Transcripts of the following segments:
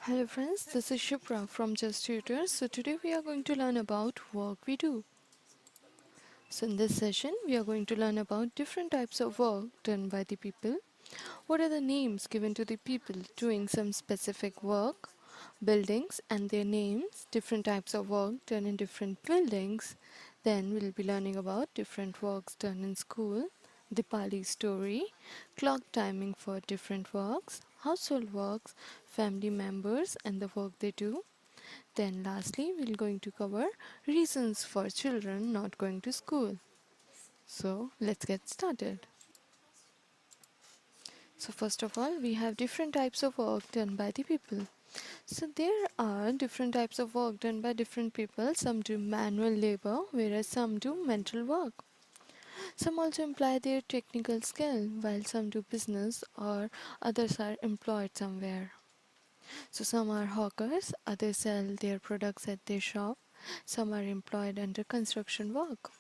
Hello friends, this is Shipra from Just Tutors. So today we are going to learn about work we do. So in this session we are going to learn about different types of work done by the people. What are the names given to the people doing some specific work, buildings and their names, different types of work done in different buildings. Then we'll be learning about different works done in school, Deepali story, clock timing for different works, household works, family members and the work they do. Then lastly, we're going to cover reasons for children not going to school. So let's get started. So first of all, we have different types of work done by the people. So there are different types of work done by different people. Some do manual labor, whereas some do mental work. Some also imply their technical skill, while some do business or others are employed somewhere. So some are hawkers, others sell their products at their shop. Some are employed under construction work.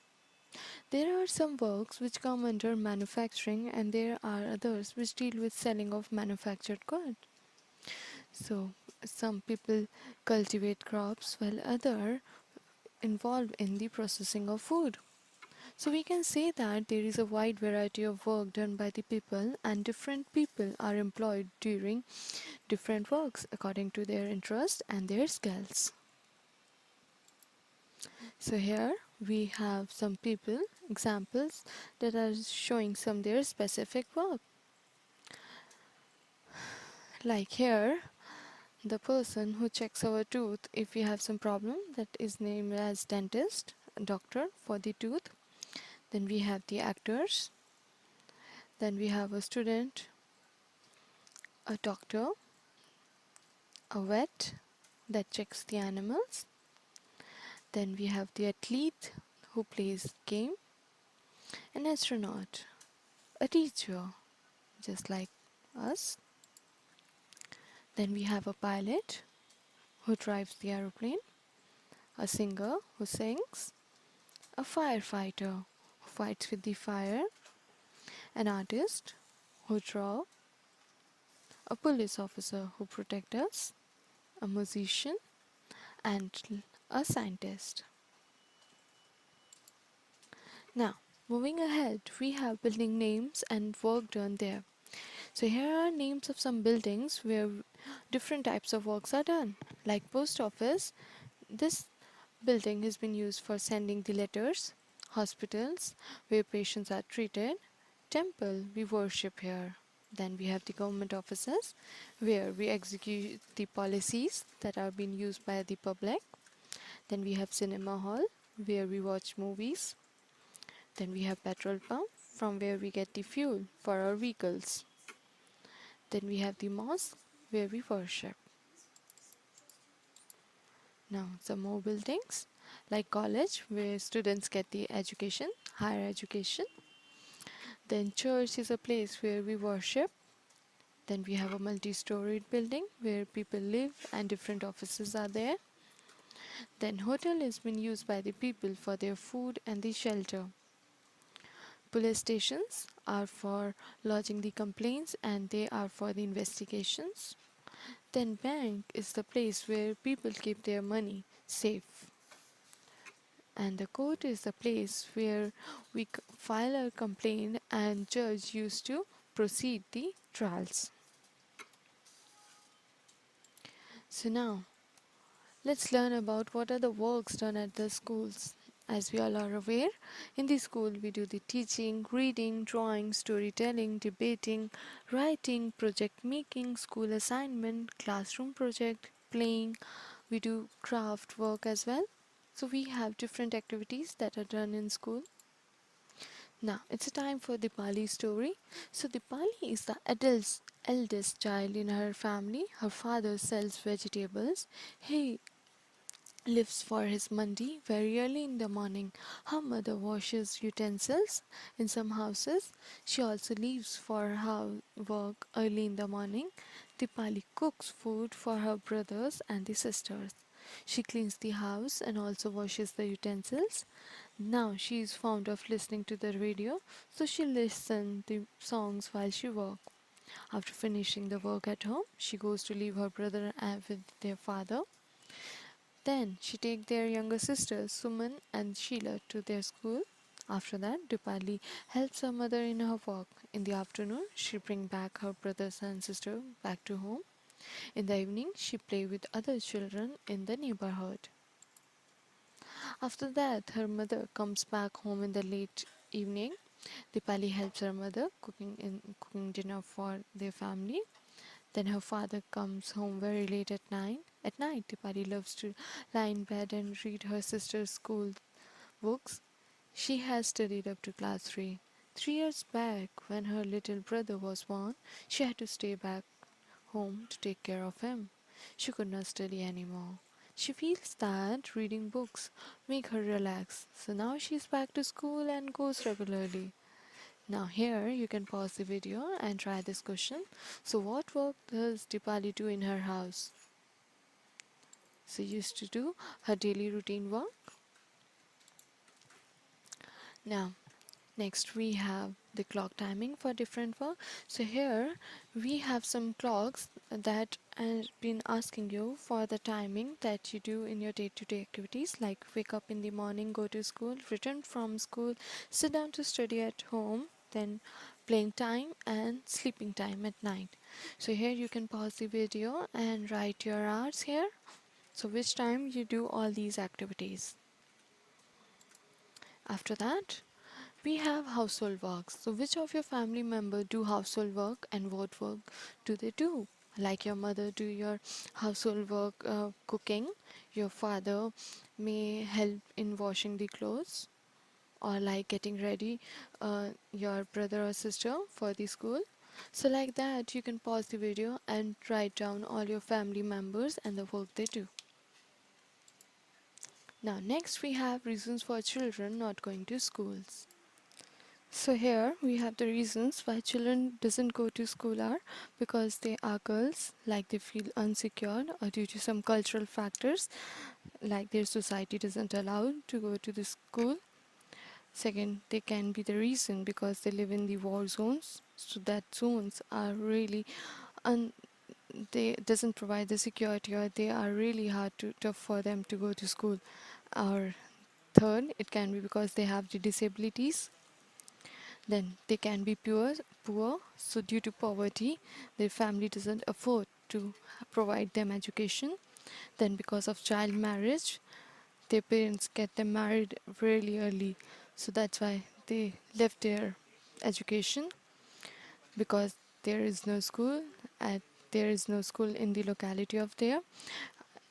There are some works which come under manufacturing and there are others which deal with selling of manufactured goods. So some people cultivate crops while others involved in the processing of food. So we can say that there is a wide variety of work done by the people and different people are employed during different works according to their interest and their skills. So here we have some people examples that are showing some their specific work. Like here, the person who checks our tooth if we have some problem, that is named as dentist, doctor for the tooth. Then we have the actors. Then we have a student, a doctor, a vet that checks the animals. Then we have the athlete who plays game, an astronaut, a teacher, just like us. Then we have a pilot who drives the aeroplane, a singer who sings, a firefighter who fights with the fire, an artist who draw, a police officer who protect us, a musician, and a scientist. Now, moving ahead, we have building names and work done there. So here are names of some buildings where different types of works are done. Like post office, this building has been used for sending the letters, hospitals where patients are treated, temple we worship here. Then we have the government offices where we execute the policies that are being used by the public. Then we have cinema hall where we watch movies. Then we have petrol pump from where we get the fuel for our vehicles. Then we have the mosque where we worship. Now some more buildings like college where students get the education, higher education. Then church is a place where we worship. Then we have a multi-storied building where people live and different offices are there. Then hotel has been used by the people for their food and the shelter. Police stations are for lodging the complaints and they are for the investigations. Then bank is the place where people keep their money safe. And the court is the place where we file a complaint and judge used to proceed the trials. So now let's learn about what are the works done at the schools. As we all are aware, in the school we do the teaching, reading, drawing, storytelling, debating, writing, project making, school assignment, classroom project, playing. We do craft work as well. So we have different activities that are done in school. Now it's a time for Deepali story. So Deepali is the adult's eldest child in her family. Her father sells vegetables. He lives for his mandi very early in the morning. Her mother washes utensils in some houses. She also leaves for her work early in the morning. Dipali cooks food for her brothers and the sisters. She cleans the house and also washes the utensils. Now she is fond of listening to the radio, so she listens the songs while she works. After finishing the work at home, she goes to leave her brother with their father. Then she takes their younger sisters, Suman and Sheila, to their school. After that, Dipali helps her mother in her work. In the afternoon, she brings back her brothers and sister back to home. In the evening, she plays with other children in the neighborhood. After that, her mother comes back home in the late evening. Dipali helps her mother cooking dinner for their family. Then her father comes home very late at night. At night, Dipali loves to lie in bed and read her sister's school books. She has studied up to class 3. 3 years back, when her little brother was born, she had to stay back home to take care of him. She could not study anymore. She feels that reading books make her relax. So now she's back to school and goes regularly. Now here you can pause the video and try this question. So what work does Dipali do in her house? She used to do her daily routine work. Now next we have the clock timing for different work. So here we have some clocks that I've been asking you for the timing that you do in your day-to-day activities, like wake up in the morning, go to school, return from school, sit down to study at home, then playing time and sleeping time at night. So here you can pause the video and write your hours here. So which time you do all these activities. After that, we have household works. So which of your family member do household work and what work do they do? Like your mother do your household work, cooking. Your father may help in washing the clothes or like getting ready your brother or sister for the school. So like that you can pause the video and write down all your family members and the work they do. Now next we have reasons for children not going to schools. So here we have the reasons why children doesn't go to school are because they are girls, like they feel insecure or due to some cultural factors like their society doesn't allow to go to the school. Second, they can be the reason because they live in the war zones, so that zones are really un they doesn't provide the security or they are really hard to tough for them to go to school. Or third, it can be because they have the disabilities. Then they can be poor, so due to poverty, their family doesn't afford to provide them education. Then because of child marriage, their parents get them married really early, so that's why they left their education because there is no school at there is no school in the locality of there,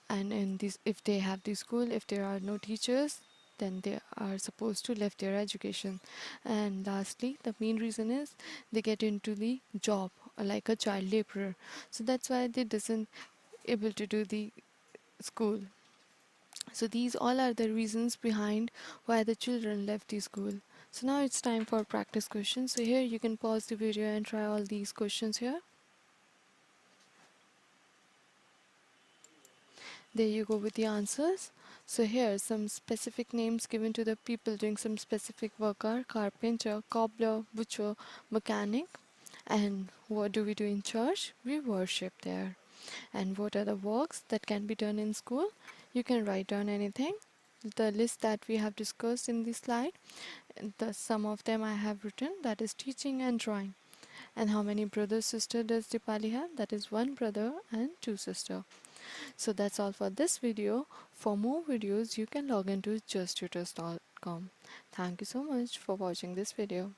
and in this if they have the school, if there are no teachers, then they are supposed to left their education. And lastly, the main reason is they get into the job like a child laborer, so that's why they doesn't able to do the school. So these all are the reasons behind why the children left the school. So now it's time for practice questions. So here you can pause the video and try all these questions here. There you go with the answers. So here some specific names given to the people doing some specific work are carpenter, cobbler, butcher, mechanic. And what do we do in church? We worship there. And what are the works that can be done in school? You can write down anything. The list that we have discussed in this slide, some of them I have written, that is teaching and drawing. And how many brothers sister does Dipali have? That is one brother and two sister. So that's all for this video. For more videos, you can log into justtutors.com. Thank you so much for watching this video.